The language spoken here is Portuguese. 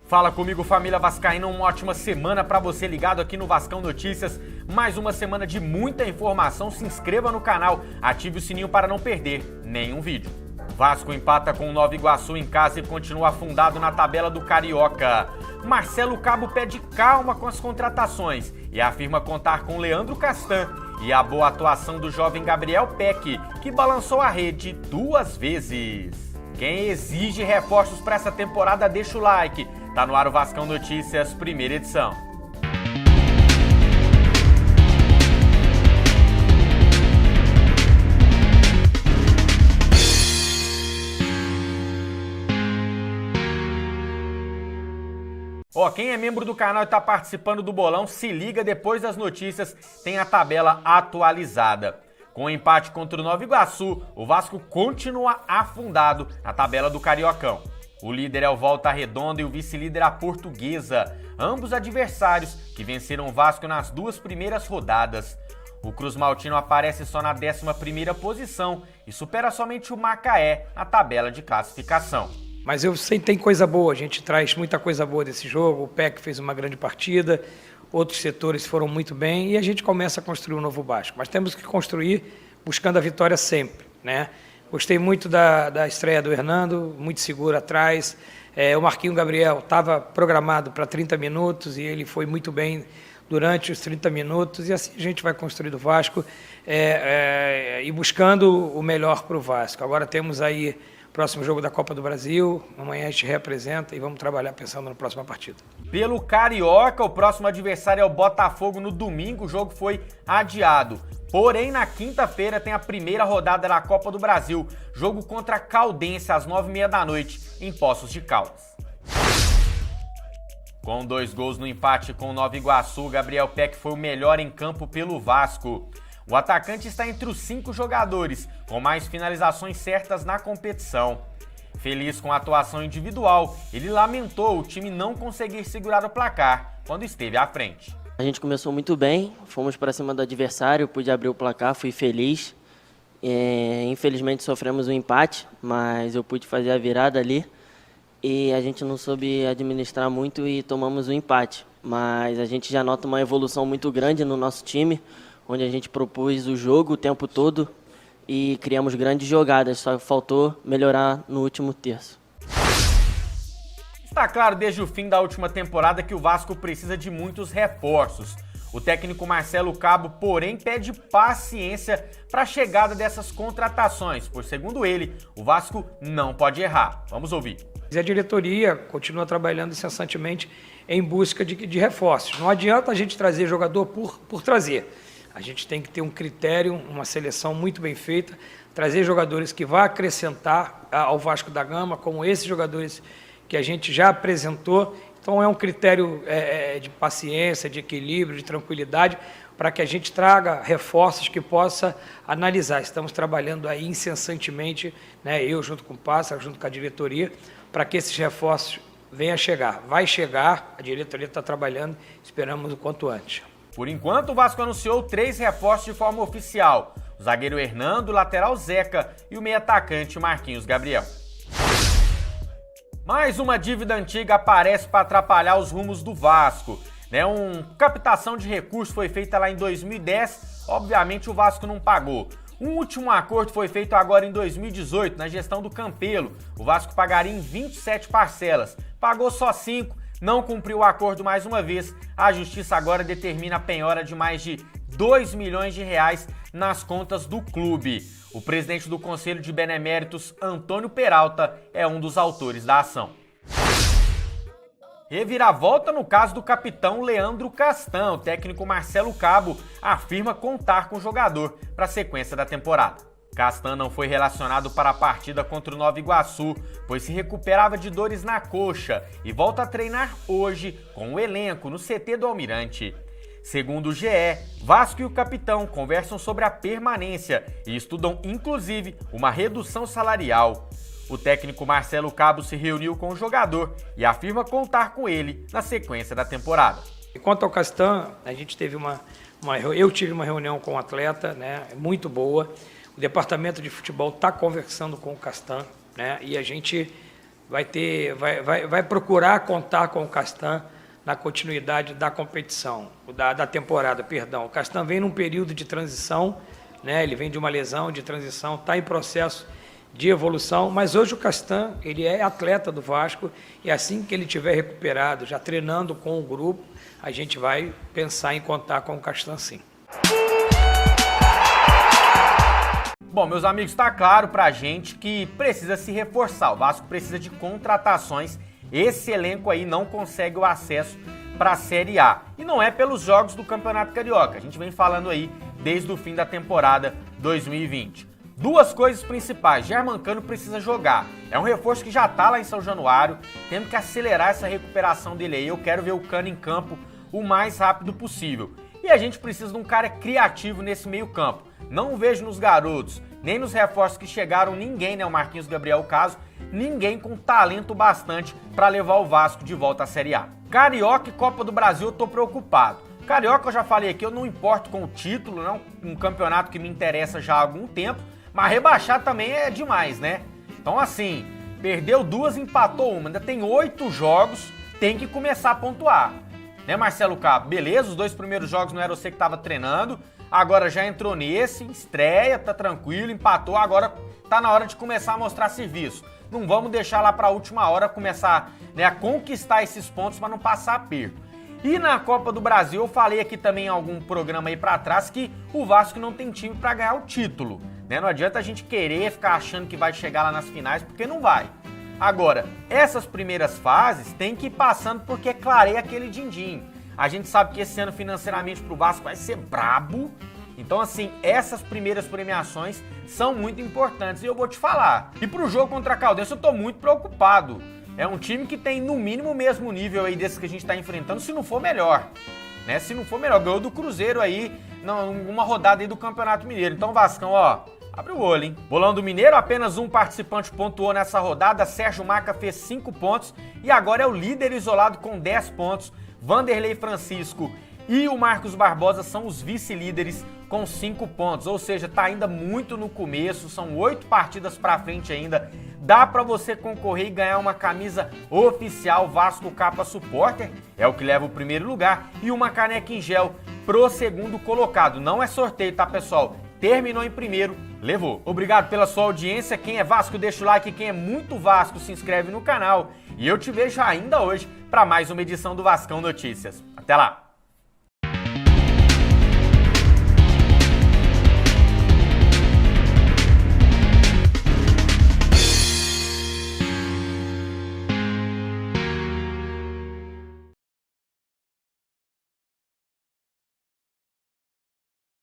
Fala comigo, família vascaína, uma ótima semana para você ligado aqui no Vascão Notícias. Mais uma semana de muita informação, se inscreva no canal, ative o sininho para não perder nenhum vídeo. Vasco empata com o Nova Iguaçu em casa e continua afundado na tabela do Carioca. Marcelo Cabo pede calma com as contratações e afirma contar com Leandro Castan e a boa atuação do jovem Gabriel Peck, que balançou a rede 2 vezes. Quem exige reforços para essa temporada, deixa o like. Tá no ar o Vascão Notícias, primeira edição. Quem é membro do canal e tá participando do bolão, se liga, depois das notícias tem a tabela atualizada. Com o empate contra o Nova Iguaçu, o Vasco continua afundado na tabela do Cariocão. O líder é o Volta Redonda e o vice-líder a Portuguesa, ambos adversários que venceram o Vasco nas 2 primeiras rodadas. O Cruz Maltino aparece só na 11ª posição e supera somente o Macaé na tabela de classificação. Mas eu sei que tem coisa boa, a gente traz muita coisa boa desse jogo, o Peck fez uma grande partida, outros setores foram muito bem e a gente começa a construir um novo Vasco. Mas temos que construir buscando a vitória sempre, né? Gostei muito da estreia do Hernando, muito seguro atrás. O Marquinho Gabriel estava programado para 30 minutos e ele foi muito bem durante os 30 minutos. E assim a gente vai construir o Vasco e buscando o melhor para o Vasco. Agora temos aí o próximo jogo da Copa do Brasil. Amanhã a gente representa e vamos trabalhar pensando na próxima partida. Pelo Carioca, o próximo adversário é o Botafogo no domingo. O jogo foi adiado. Porém, na quinta-feira tem a primeira rodada da Copa do Brasil, jogo contra a Caldense às 9h30 da noite, em Poços de Caldas. Com 2 gols no empate com o Nova Iguaçu, Gabriel Peck foi o melhor em campo pelo Vasco. O atacante está entre os 5 jogadores com mais finalizações certas na competição. Feliz com a atuação individual, ele lamentou o time não conseguir segurar o placar quando esteve à frente. A gente começou muito bem, fomos para cima do adversário, pude abrir o placar, fui feliz. Infelizmente sofremos um empate, mas eu pude fazer a virada ali. E a gente não soube administrar muito e tomamos o empate. Mas a gente já nota uma evolução muito grande no nosso time, onde a gente propôs o jogo o tempo todo e criamos grandes jogadas, só faltou melhorar no último terço. Está claro desde o fim da última temporada que o Vasco precisa de muitos reforços. O técnico Marcelo Cabo, porém, pede paciência para a chegada dessas contratações, pois, segundo ele, o Vasco não pode errar. Vamos ouvir. A diretoria continua trabalhando incessantemente em busca de reforços. Não adianta a gente trazer jogador por trazer. A gente tem que ter um critério, uma seleção muito bem feita, trazer jogadores que vão acrescentar ao Vasco da Gama, como esses jogadores que a gente já apresentou. Então é um critério de paciência, de equilíbrio, de tranquilidade, para que a gente traga reforços que possa analisar. Estamos trabalhando aí incessantemente, né, eu junto com o Pássaro, junto com a diretoria, para que esses reforços venham a chegar. Vai chegar, a diretoria está trabalhando, esperamos o quanto antes. Por enquanto, o Vasco anunciou 3 reforços de forma oficial: o zagueiro Hernando, o lateral Zeca e o meio-atacante Marquinhos Gabriel. Mais uma dívida antiga aparece para atrapalhar os rumos do Vasco. Uma captação de recursos foi feita lá em 2010, obviamente o Vasco não pagou. Um último acordo foi feito agora em 2018, na gestão do Campelo. O Vasco pagaria em 27 parcelas, pagou só 5, não cumpriu o acordo mais uma vez. A Justiça agora determina a penhora de mais de 2 milhões de reais nas contas do clube. O presidente do Conselho de Beneméritos, Antônio Peralta, é um dos autores da ação. Reviravolta no caso do capitão Leandro Castan. O técnico Marcelo Cabo afirma contar com o jogador para a sequência da temporada. Castan não foi relacionado para a partida contra o Nova Iguaçu, pois se recuperava de dores na coxa e volta a treinar hoje com o elenco no CT do Almirante. Segundo o GE, Vasco e o capitão conversam sobre a permanência e estudam inclusive uma redução salarial. O técnico Marcelo Cabo se reuniu com o jogador e afirma contar com ele na sequência da temporada. Quanto ao Castan, a gente teve eu tive uma reunião com o atleta, né, muito boa. O departamento de futebol está conversando com o Castan, né, e a gente vai procurar contar com o Castan na continuidade da competição, da temporada, perdão. O Castan vem num período de transição, né? Ele vem de uma lesão de transição, está em processo de evolução, mas hoje o Castan, ele é atleta do Vasco e assim que ele estiver recuperado, já treinando com o grupo, a gente vai pensar em contar com o Castan sim. Bom, meus amigos, está claro pra gente que precisa se reforçar, o Vasco precisa de contratações, esse elenco aí não consegue o acesso para a Série A. E não é pelos jogos do Campeonato Carioca, a gente vem falando aí desde o fim da temporada 2020. Duas coisas principais, Germancano precisa jogar, é um reforço que já tá lá em São Januário, temos que acelerar essa recuperação dele aí, eu quero ver o Cano em campo o mais rápido possível. E a gente precisa de um cara criativo nesse meio campo, não vejo nos garotos, nem nos reforços que chegaram ninguém, né, o Marquinhos Gabriel, o caso, ninguém com talento bastante para levar o Vasco de volta à Série A. Carioca e Copa do Brasil eu tô preocupado. Carioca eu já falei aqui, eu não importo com o título, não, um campeonato que me interessa já há algum tempo, mas rebaixar também é demais, né? Então assim, perdeu 2, empatou 1, ainda tem 8 jogos, tem que começar a pontuar. Né, Marcelo Cabo? Beleza, os 2 primeiros jogos não era você que estava treinando, agora já entrou nesse, estreia, tá tranquilo, empatou, agora tá na hora de começar a mostrar serviço. Não vamos deixar lá para a última hora começar, né, a conquistar esses pontos para não passar aperto. E na Copa do Brasil, eu falei aqui também em algum programa aí para trás que o Vasco não tem time para ganhar o título. Né? Não adianta a gente querer ficar achando que vai chegar lá nas finais, porque não vai. Agora, essas primeiras fases tem que ir passando porque clareia aquele din-din. A gente sabe que esse ano financeiramente pro Vasco vai ser brabo. Então, assim, essas primeiras premiações são muito importantes e eu vou te falar. E pro jogo contra a Caldense eu tô muito preocupado. É um time que tem no mínimo o mesmo nível aí desse que a gente tá enfrentando, se não for melhor. Né? Se não for melhor, ganhou do Cruzeiro aí, numa rodada aí do Campeonato Mineiro. Então, Vascão, ó, abre o olho, hein? Bolão do Mineiro, apenas um participante pontuou nessa rodada. Sérgio Maca fez 5 pontos e agora é o líder isolado com 10 pontos. Vanderlei Francisco e o Marcos Barbosa são os vice-líderes com 5 pontos. Ou seja, tá ainda muito no começo, são 8 partidas pra frente ainda. Dá pra você concorrer e ganhar uma camisa oficial Vasco Capa Supporter, é o que leva o primeiro lugar, e uma caneca em gel pro segundo colocado. Não é sorteio, tá, pessoal? Terminou em primeiro, levou. Obrigado pela sua audiência. Quem é Vasco, deixa o like. Quem é muito Vasco, se inscreve no canal. E eu te vejo ainda hoje para mais uma edição do Vascão Notícias. Até lá!